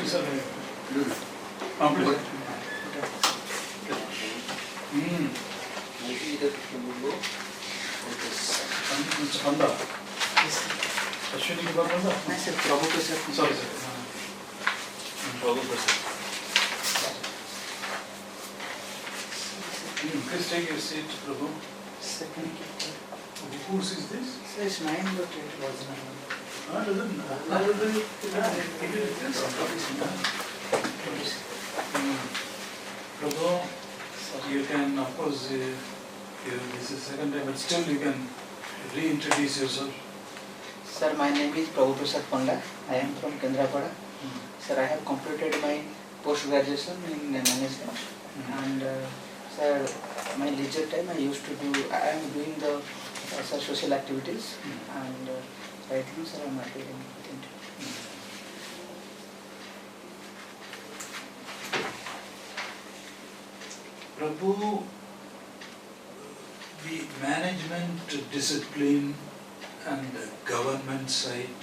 sir. Complete. Panda. Ashwini ke baad panda? नहीं sir, प्रभु के साथ Sorry sir. Prabhu Prasad. Please take your seat, Prabhu. second Whose is this? sir is mine, but it was not. Prabhu, you can, of course, this is second time, but still you can reintroduce yourself. Sir, my name is Prabhu Prasad Panda. I am from Kendrapada. Sir, I have completed my post-graduation in management. And sir, my leisure time I am doing the social activities. And right now, sir, I am not doing anything. Prabhu, the management discipline and the government side,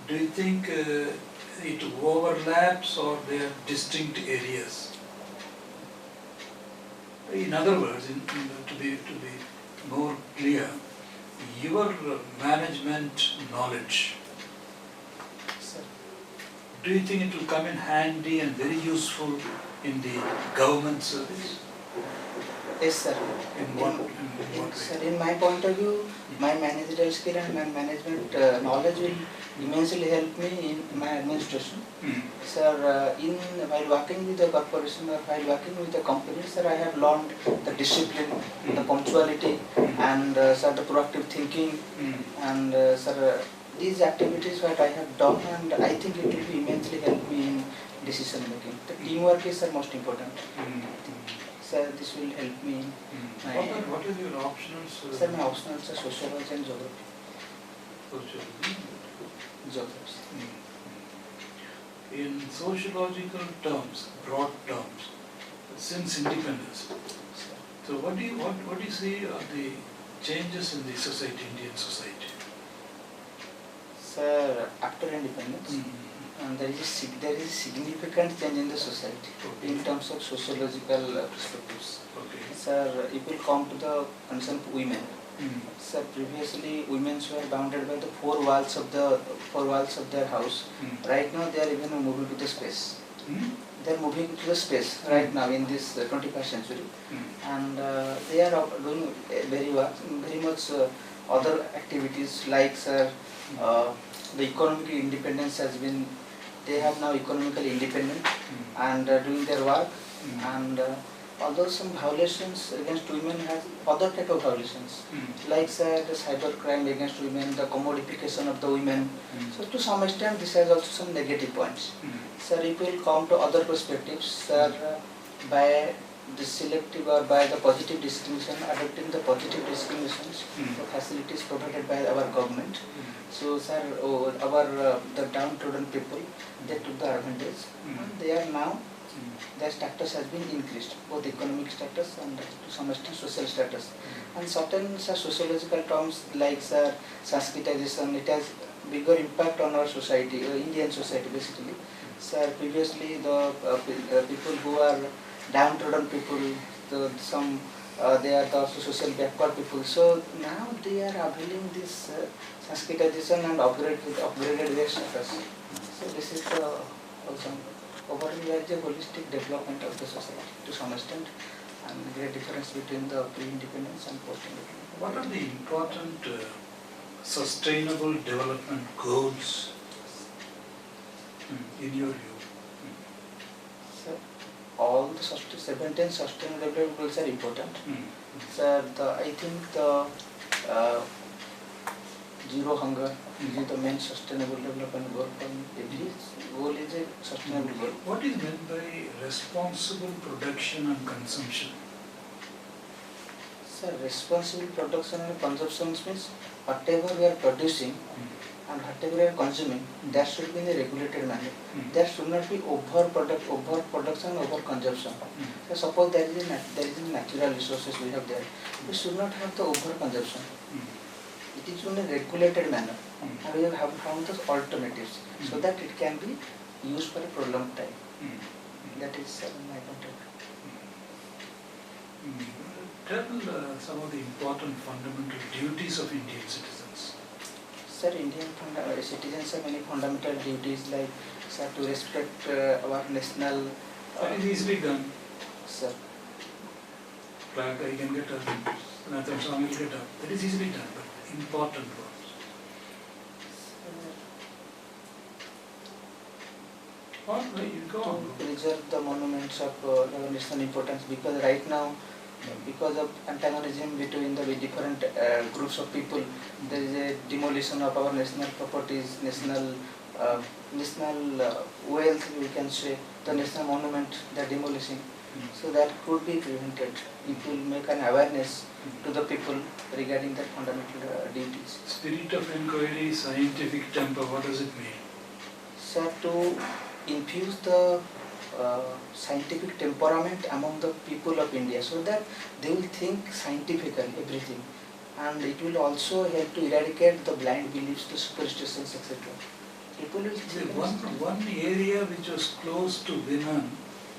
do you think it overlaps or they are distinct areas? In other words, to be more clear, your management knowledge, Sir, do you think it will come in handy and very useful in the government service? yes, sir. In what way? Sir, in my point of view, my managerial skill and my management knowledge will immensely help me in my administration. Sir, while working with the corporation or while working with the company, sir, I have learned the discipline, the punctuality, and sir, the proactive thinking, and sir, these activities what I have done, and I think it will be immensely help me in decision making. The teamwork is the most important. Sir, this will help me in my... What is your optionals? Sir, my optionals are sociology and geography. Sociology. Geography. In sociological terms, broad terms, since independence, so what do you see are the changes in the society, Indian society? Sir, after independence, there is significant change in the society in terms of sociological perspectives. Okay. Sir, if we come to the concern of women, sir, previously women were bounded by the four walls of their house. Right now they are even moving to the space. They are moving to the space right now in this 21st century, and they are doing very much other activities like, sir, the economic independence has been. They have now economically independent and doing their work, and although some violations against women have other type of violations, like, sir, the cyber crime against women, the commodification of the women. So to some extent this has also some negative points. Sir, if we will come to other perspectives, sir, by the selective or by the positive discrimination, adopting the positive discriminations, the facilities provided by our government. So, sir, the downtrodden people, they took the advantage, and they are now, their status has been increased, both economic status and to some extent social status. And certain sociological terms like, sir, Sanskritization, it has bigger impact on our society, Indian society basically. Sir, previously the people who are downtrodden people, they are the social backward people. So now they are availing this Sanskritization and upgraded their status. So this is also overall a holistic development of the society to some extent, and great difference between the pre-independence and post-independence. What are the important sustainable development goals in your view? So, all the 17 sustainable development goals are important. Sir, I think the zero hunger is the main sustainable development goal. Every goal is a sustainable goal. What is meant by responsible production and consumption? Sir, responsible production and consumption means whatever we are producing and whatever we are consuming, that should be in a regulated manner. There should not be over production, over consumption. So suppose there is natural resources we have there, we should not have the over consumption. It is in a regulated manner, and we have found those alternatives so that it can be used for a prolonged time. Mm. That is my point of view. Mm. Tell some of the important fundamental duties of Indian citizens. Sir, Indian citizens have many fundamental duties like, sir, to respect our national. That is easily done. Sir, Flag I can get up, Nathan Swami will get up. That is easily done, but important ones. Or you go to on. preserve the monuments of national importance, because right now, because of antagonism between the different groups of people, there is a demolition of our national properties, national wealth, we can say, the national monument they are demolishing. So that could be prevented if we make an awareness to the people regarding their fundamental duties. Spirit of inquiry, scientific temper, what does it mean? Sir, to infuse the scientific temperament among the people of India, so that they will think scientifically everything, and it will also help to eradicate the blind beliefs, the superstitions, etc. People will think. One area which was close to Vinan,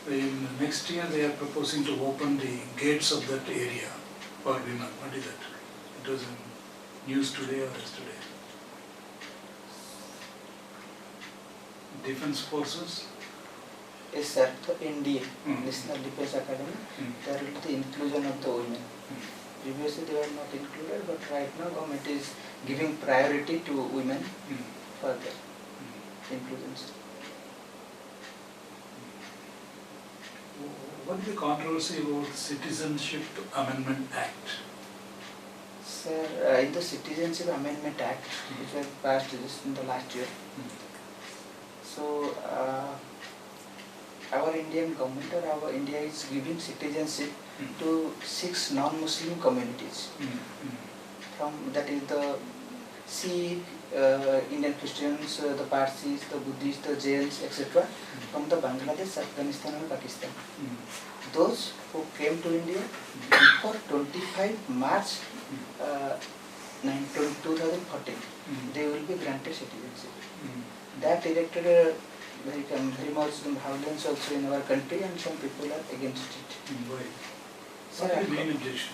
in next year they are proposing to open the gates of that area for Vinan. What is that? It was in news today or yesterday. Defense forces. Yes, sir. The NDA, Mm. National Defense Academy, Mm. there will be the inclusion of the women. Previously they were not included, but right now government is giving priority to women Mm. for their inclusions. What is the controversy about Citizenship Amendment Act? Sir, in the Citizenship Amendment Act, which was passed just in the last year, so our Indian government or our India is giving citizenship to 6 non-Muslim communities. From that is the Sikh, Indian Christians, the Parsis, the Buddhists, the Jains, etc. from the Bangladesh, Afghanistan and Pakistan. Those who came to India before 25 March 2014, they will be granted citizenship. That erected very much violence also in our country, and some people are against it. Why? Sir, What is the main objection?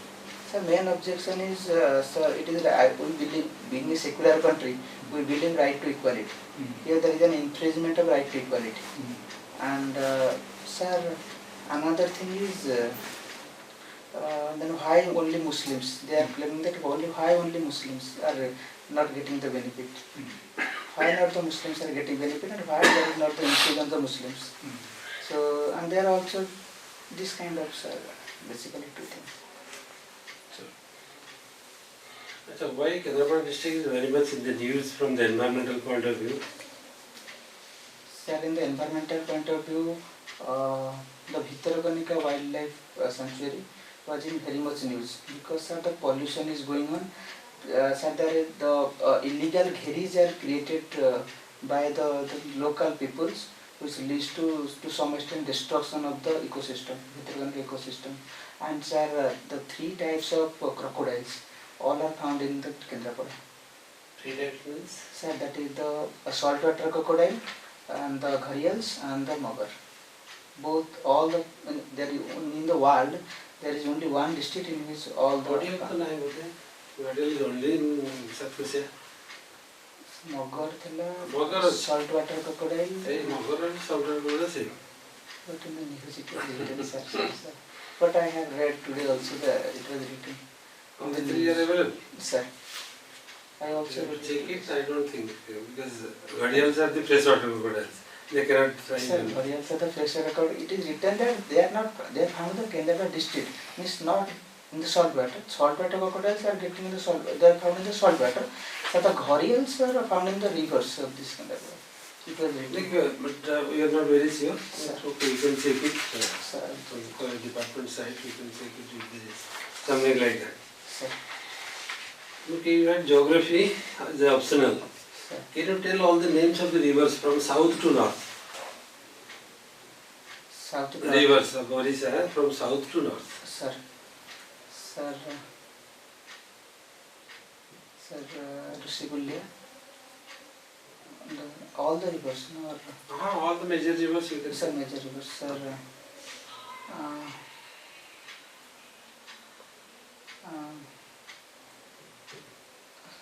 Sir, main objection is, sir, it is we believe, being a secular country, we believe in right to equality. Here there is an infringement of right to equality. And sir, another thing is, then why only Muslims? They are claiming that why only Muslims are not getting the benefit. Why not the Muslims are getting benefit, and why there is not the inclusion of the Muslims? So, and there are also this kind of, basically two things. So why Kendrapada district is very much in the news from the environmental point of view? Sir, in the environmental point of view, the Bhitarakanika Wildlife Sanctuary was in very much news, because sir, the pollution is going on. Sir, the illegal gheris are created by the local peoples, which leads to some extent destruction of the ecosystem, Bhitarakanika ecosystem. And sir, the 3 types of crocodiles all are found in the Kendrapada. 3 types means? Sir, that is the saltwater crocodile, and the gharials and the magar. Both, all the, there in the world, there is only one district in which all the... What do you have the name of it? Gharial is only in South Asia. Magar thila, Magar. saltwater crocodile. Hey, Magar and Saltwater are the same. But in the news it was written, sir. But I have read today also that it was written. All the 3 are available? Sir, I also You have read to check it, I don't think, because Gharials are the freshwater crocodiles. They cannot find Sir, them. gharials are the freshwater crocodile. It is written that they are not, they are found in the Kendrapada district, means not in the saltwater. Saltwater crocodiles are getting in the salt, they are found in the saltwater. So the gharials are found in the rivers of this Kendrapada. It was written. But we are not very sure. Sir. Okay, you can check it. Sir, From the department side, you can check it if there is something like that. sir, Okay, you had geography as the optional. sir. Can you tell all the names of the rivers from south to north? South to Rivers of Orissa from south to north. Sir, sir, Rushikulya, And all the rivers, no, or All the major rivers you can sir, say. major rivers, sir. Uh, um,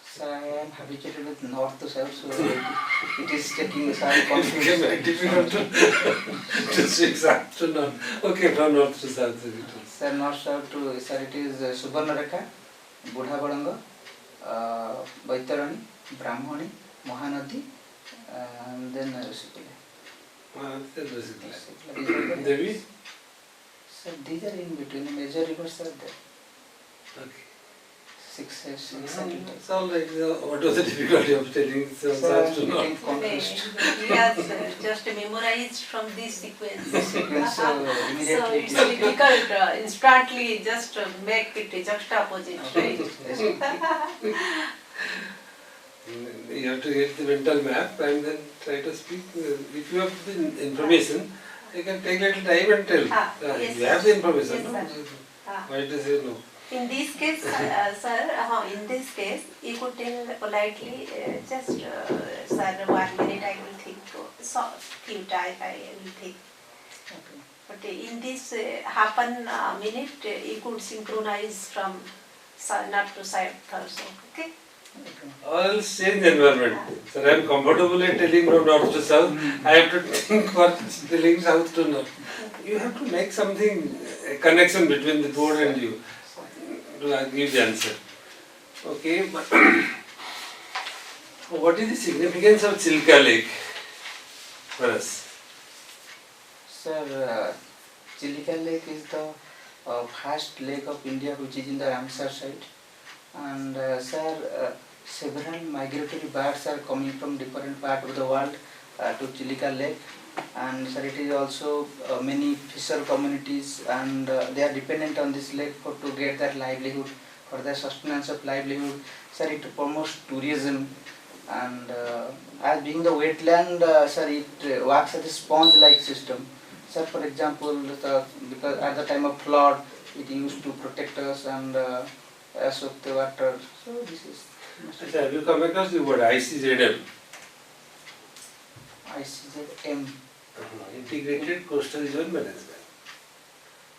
Sir, I am habituated with north to south, so it is taking some It became confused. very difficult to speak south to north. Okay, from north to south. it is. Sir, north south to, sir, it is Subarnarekha, Budha Balanga, Baitarani, Brahmani, Mahanadi, and then Rusipila. Then basically. These are the- Devi? Sir, these are in between. The major rivers are there. Okay. Six, It's all right. What was the difficulty of telling from Sir, south to I'm north? getting confused. He has just memorized from this sequence. Sequence, so So immediately it's difficult instantly just make it juxtaposite, right? You have to get the mental map and then try to speak. If you have the information, you can take little time and tell. Yes, You have the information. Yes, no? Ah. Why to say no? In this case, sir, in this case, you could tell politely, just, sir, 1 minute I will think, so few time I will think. Okay. But in this half an minute, you could synchronize from north to south also, okay? Okay. Or else change the environment. So I am comfortable in telling from north to south. I have to think for telling south to north. You have to make something, a connection between the board and you to give the answer. Okay, but what is the significance of Chilka Lake for us? Sir, Chilika Lake is the first lake of India which is in the Ramsar site. And sir, several migratory birds are coming from different parts of the world to Chilika Lake. And sir, it is also many fisher communities, and they are dependent on this lake for to get their livelihood, for their sustenance of livelihood. Sir, it promotes tourism, and as being the wetland, sir, it works as a sponge-like system. Sir, for example, because at the time of flood, it used to protect us and soak the water. So this is Achha, have you come across the word ICZM? ICZM. Integrated Coastal Zone Management.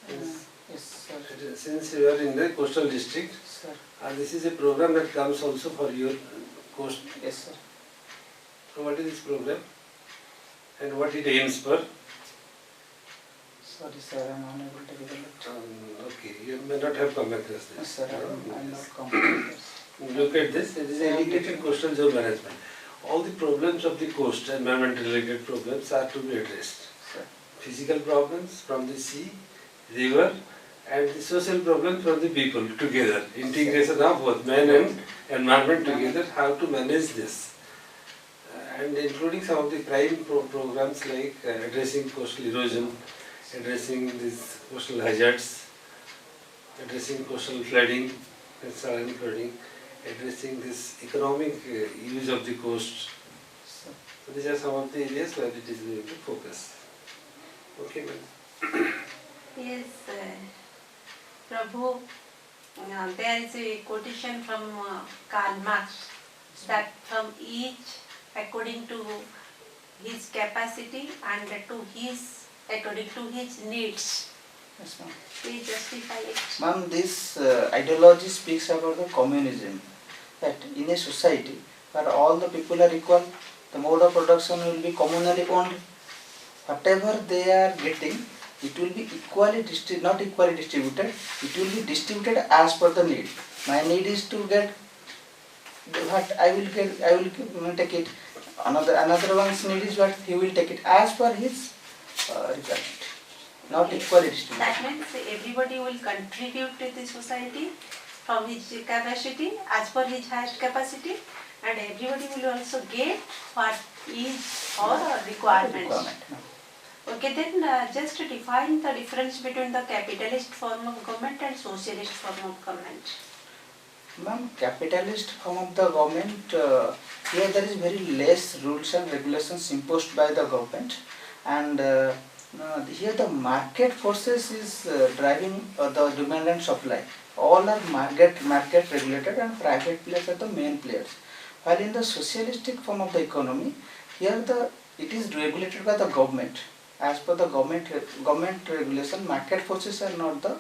Yes. Yes, sir. Since you are in the coastal district, Sir. this is a program that comes also for your coast. Yes, sir. So what is this program and what it aims for? Sorry, sir, I'm unable to recollect. Okay, you may not have come across Yes, this. sir, I'm not comfortable. Look at this, it is an integrated coastal zone management. All the problems of the coast, environment related problems are to be addressed. Sir. Physical problems from the sea, river, and the social problems from the people together. Integration of both man and environment together, how to manage this. And including some of the prime programs like addressing coastal erosion, addressing these coastal hazards, addressing coastal flooding and saline flooding, addressing this economic use of the coast. Sir. So these are some of the areas where it is going to focus. Okay, ma'am. Yes, Prabhu, there is a quotation from Karl Marx that from each according to his capacity and according to his needs, Yes, ma'am. we justify it. Ma'am, this ideology speaks about the communism. That in a society where all the people are equal, the mode of production will be communally owned. Whatever they are getting, it will be not equally distributed. It will be distributed as per the need. My need is to get what I will get. I will take it. Another one's need is what he will take it as per his requirement. Not equally distributed. That means everybody will contribute to the society from his capacity as per his highest capacity, and everybody will also get what is or requirements. Okay, then just to define the difference between the capitalist form of government and socialist form of government. Ma'am, capitalist form of the government, here there is very less rules and regulations imposed by the government, and here the market forces is driving the demand and supply. All are market regulated and private players are the main players. While in the socialistic form of the economy, Here it is regulated by the government. As per the government regulation, market forces are not the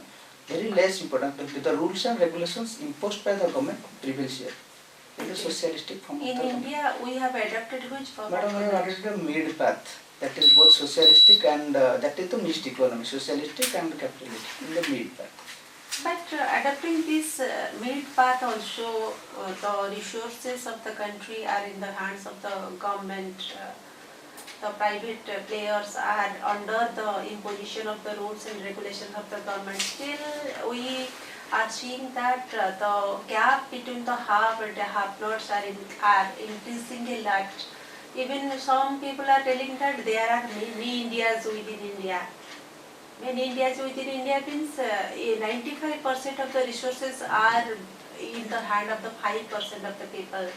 very less important. But the rules and regulations imposed by the government prevails here. It is socialistic form of In the government. India, we have adopted which form Madam, of we have government? adopted a mid path. That is both socialistic and that is the mixed economy, socialistic and capitalistic in the mid path. But adopting this mid path also, the resources of the country are in the hands of the government. The private players are under the imposition of the rules and regulations of the government. Still, we are seeing that the gap between the have and the have-nots are increasing a lot. Even some people are telling that there are many Indias within India. Many Indias within India means 95% of the resources are in the hand of the 5% of the people,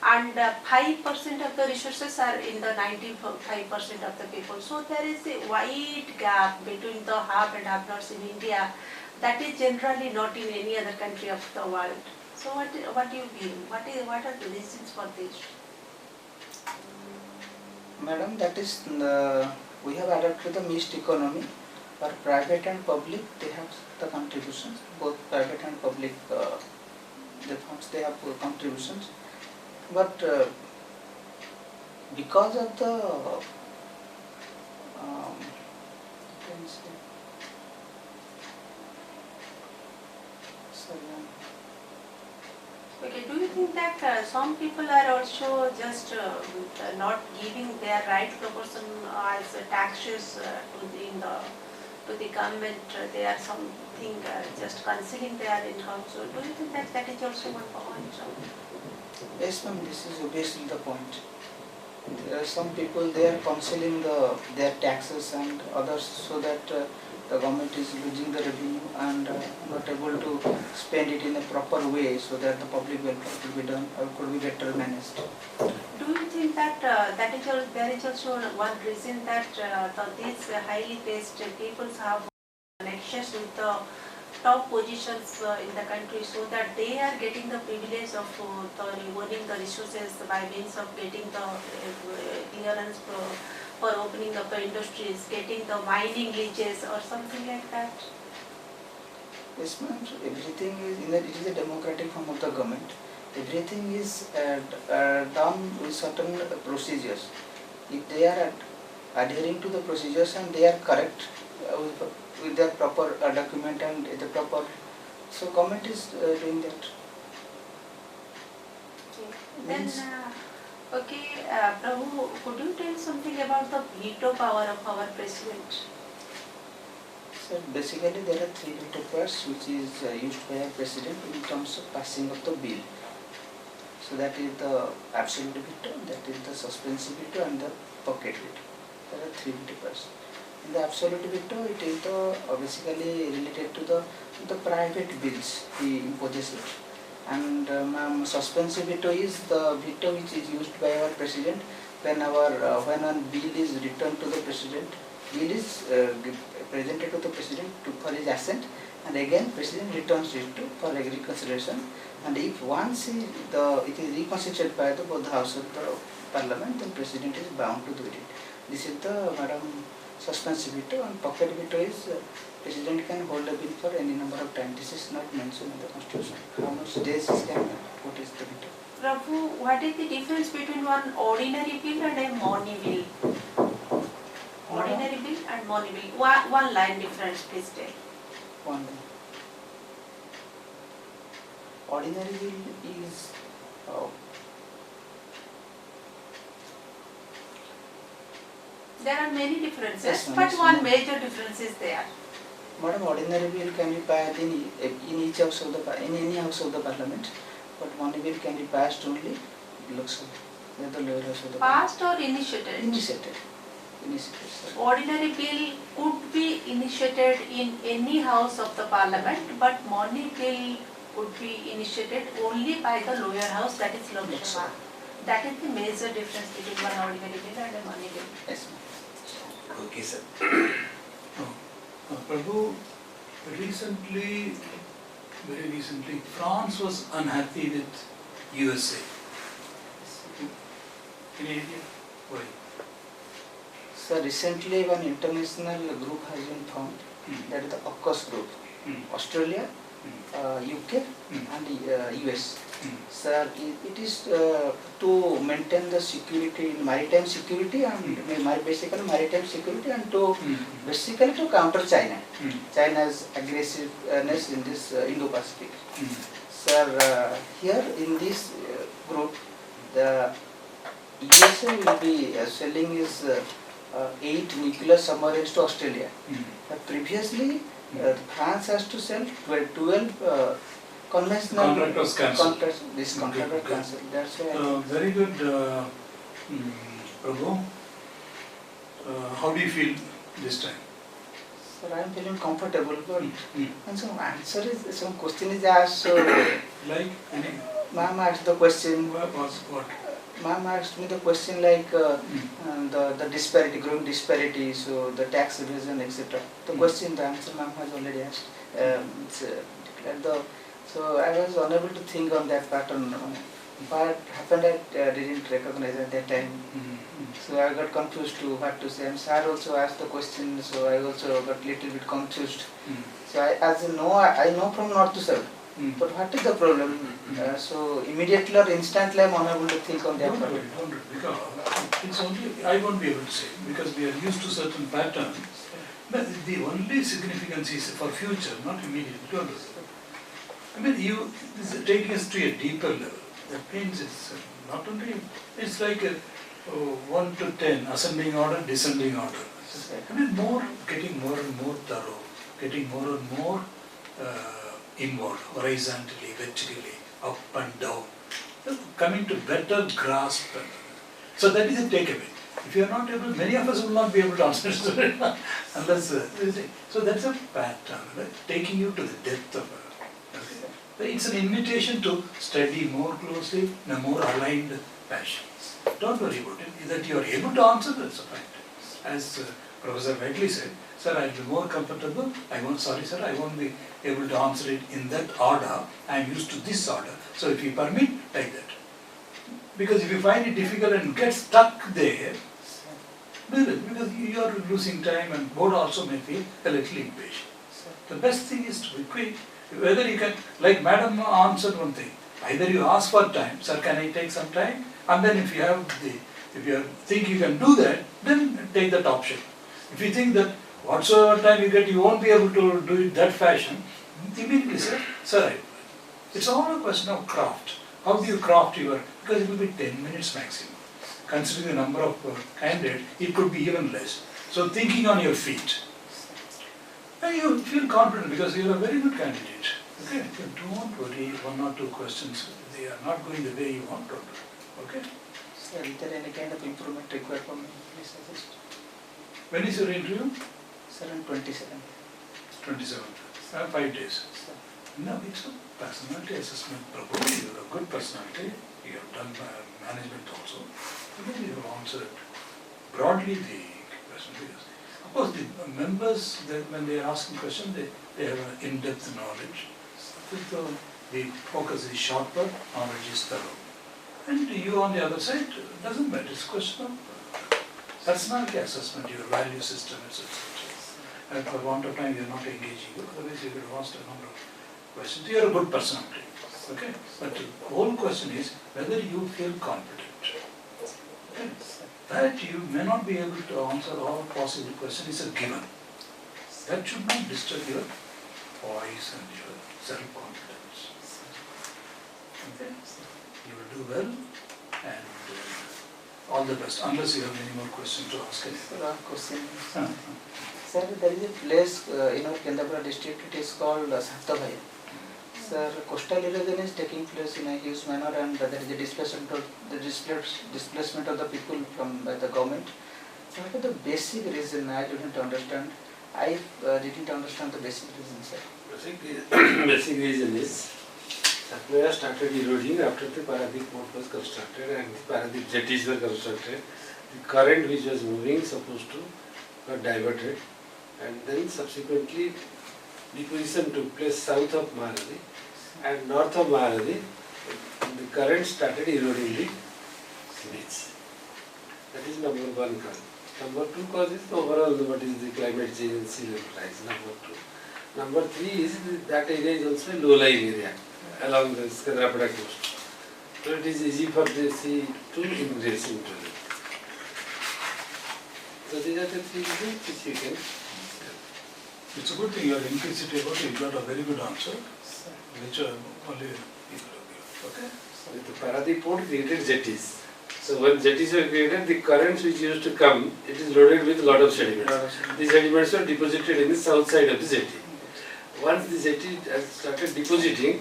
and 5% of the resources are in the 95% of the people. So there is a wide gap between the have and have-nots in India that is generally not in any other country of the world. So what do you feel? What are the reasons for this? Madam, that is we have adopted the mixed economy. For private and public, they have the contributions. Both private and public, the funds they have contributions. But because of the you can say, Okay, do you think that some people are also just not giving their right proportion as taxes to the government? They are something just concealing their income. So do you think that is also one point? yes, ma'am, this is obviously the point. There are some people they are concealing their taxes and others so that the government is losing the revenue and not able to spend it in a proper way so that the public welfare could be done or could be better managed. Do you think that there is also one reason that these highly placed people have connections with the top positions in the country so that they are getting the privilege of owning the resources by means of getting the clearance for opening up the industries, getting the mining leases or something like that? Yes, ma'am. So everything is it is a democratic form of the government. Everything is done with certain procedures. If they are adhering to the procedures and they are correct with their proper document and the proper, so government is doing that. Then, Prabhu, could you tell something about the veto power of our president? So basically there are three veto powers which is used by a president in terms of passing of the bill. So that is the absolute veto, that is the suspensive veto and the pocket veto. There are three veto powers. In the absolute veto, it is basically related to the private bills he imposes it. And suspensive veto is the veto which is used by our president when a bill is returned to the president. Bill is presented to the president for his assent, and again president returns it for reconsideration. And if once it is reconsidered by both the house of the parliament, then president is bound to do it. This is the suspensive veto, and pocket veto is president can hold a bill for any number of times. This is not mentioned in the constitution. How much days he can put is the veto. Prabhu, what is the difference between one ordinary bill and a money bill? Ordinary bill and money bill. One line difference, please tell. One. Ordinary bill is There are many differences, Yes, ma'am, but yes, one ma'am. major difference is there. Madam, ordinary bill can be passed in each house of in any house of the parliament, but money bill can be passed only Lok Sabha, the lower house of the Passed or initiated? Initiated, sir. Ordinary bill could be initiated in any house of the parliament, but money bill could be initiated only by the lower house, that is Lok Lok Sabha. Sabha. That is the major difference between one ordinary bill and a money bill. Yes, ma'am. Okay, sir. Prabhu, very recently, France was unhappy with USA. In India. Why? So recently one international group has been formed, that is the AUKUS group, Australia, UK and US. Sir, it is to maintain the security, maritime security and basically maritime security, and to basically to counter China, China's aggressiveness in this Indo-Pacific. Sir, here in this group, the USA will be selling his 8 nuclear submarines to Australia. Previously, France has to sell 12 conventional Contract was cancelled. This contract was cancelled. That's why. Very good, Prabhu. How do you feel this time? Sir, I am feeling comfortable, but Mm. and some question is asked. So, Like any? ma'am asked the question. What? Ma'am asked me the question like the disparity, growing disparity, so the tax evasion, etc. The question, the answer ma'am has already asked. So I was unable to think on that pattern. What happened, I didn't recognize at that time. So I got confused to what to say. And sir also asked the question, so I also got little bit confused. So I know from north to south. But what is the problem? So immediately or instantly I am unable to think on that. Don't worry, because it's only, I won't be able to say, because we are used to certain patterns. But the only significance is for future, not immediate. Don't worry. I mean, this is taking us to a deeper level. That means it's not only, it's like a 1 to 10, ascending order, descending order. I mean, getting more and more thorough, getting more and more inward, horizontally, vertically, up and down, coming to better grasp. So that is a takeaway. If you are not able, many of us will not be able to answer it unless, so that's a pattern, right? Taking you to the depth of it. Okay? It's an invitation to study more closely in a more aligned fashion. Don't worry about it, that you are able to answer, that's a fact. As Professor rightly said, sir, I will be more comfortable, I won't be able to answer it in that order, I am used to this order, so if you permit, like that. Because if you find it difficult and get stuck there, because you are losing time and board also may feel a little impatient. The best thing is to be quick, whether you can, like Madam answered one thing, either you ask for time, sir, can I take some time? And then if you think you can do that, then take that option. If you think that whatsoever time you get, you won't be able to do it that fashion, immediately say, sir, it's all a question of craft. How do you craft your, because it will be 10 minutes maximum. Considering the number of candidates, it could be even less. So thinking on your feet. And you feel confident because you are a very good candidate. Okay, don't worry, 1 or 2 questions, they are not going the way you want to. Okay? Sir, is there any kind of improvement required for me? Please suggest. When is your interview? Sir, on 27th. 27th. 5 days. Sir. No, it's a personality assessment. Probably you are a good personality. You have done management also. Maybe you have answered broadly the question. Because of course, the members, when they are asking questions, they have an in-depth knowledge. So the focus is sharper, knowledge is thorough. And you on the other side, doesn't matter. It's a question of personality assessment, your value system, etc. And for want of time, you are not engaging. Otherwise, you would have asked a number of questions. You are a good personality. Okay? But the whole question is whether you feel confident. Okay? That you may not be able to answer all possible questions is a given. That should not disturb your voice and your self-confidence. Okay? You will do well and all the best, unless you have any more questions to ask. Question. Sir, there is a place in our Kendapura district, it is called Sattabhaya. Sir, coastal erosion is taking place in a huge manner and there is a displacement of the people by the government. So what is the basic reason? I didn't understand. I didn't understand the basic reason, sir. Basic reason is Satmaya started eroding after the Paradip port was constructed and the Paradip jetties were constructed. The current which was moving supposed to got diverted, and then subsequently deposition took place south of Mahanadi and north of Mahanadi. The current started eroding the beach. That is number one cause. Number two cause is the overall what is the climate change and sea level rise. Number two. Number three is that area is also a low-lying area along the Skandrapada coast. So it is easy for the sea to ingress into it. So these are the three reasons which you can. It's a good thing you are inquisitive about it. You got a very good answer, which only people have given. Okay? With the Paradip port created jetties. So when jetties were created, the currents which used to come, it is loaded with a lot of sediments. These sediments were deposited in the south side of the jetty. Once the jetty has started depositing,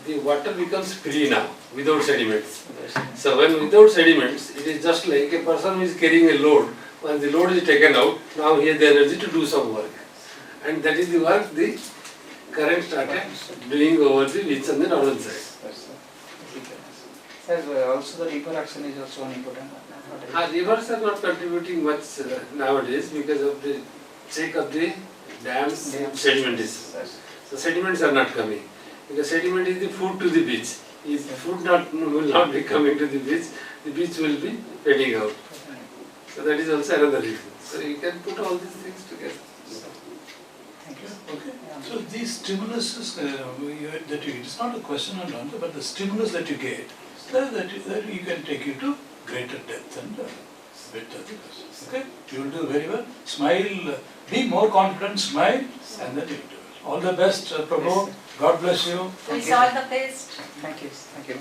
the water becomes free now, without sediments. So when without sediments, it is just like a person who is carrying a load. When the load is taken out, now he has the energy to do some work. And that is the work the current started doing over the beach on the northern side. Sir, also the river action is also an important one. Rivers are not contributing much nowadays because of the sake of the dams sedimentation. So sediments are not coming. Because sediment is the food to the beach. If food will not be coming to the beach will be fading out. So that is also another reason. So you can put all these things together. Thank you. Okay. So these stimuluses that you, it's not a question and answer, but the stimulus that you get, that you can take you to greater depth and width of the question. Okay? You will do very well. Smile, be more confident, smile, and then you will do it. All the best, Prabhu. God bless you. Wish all the best. Thank you. Thank you.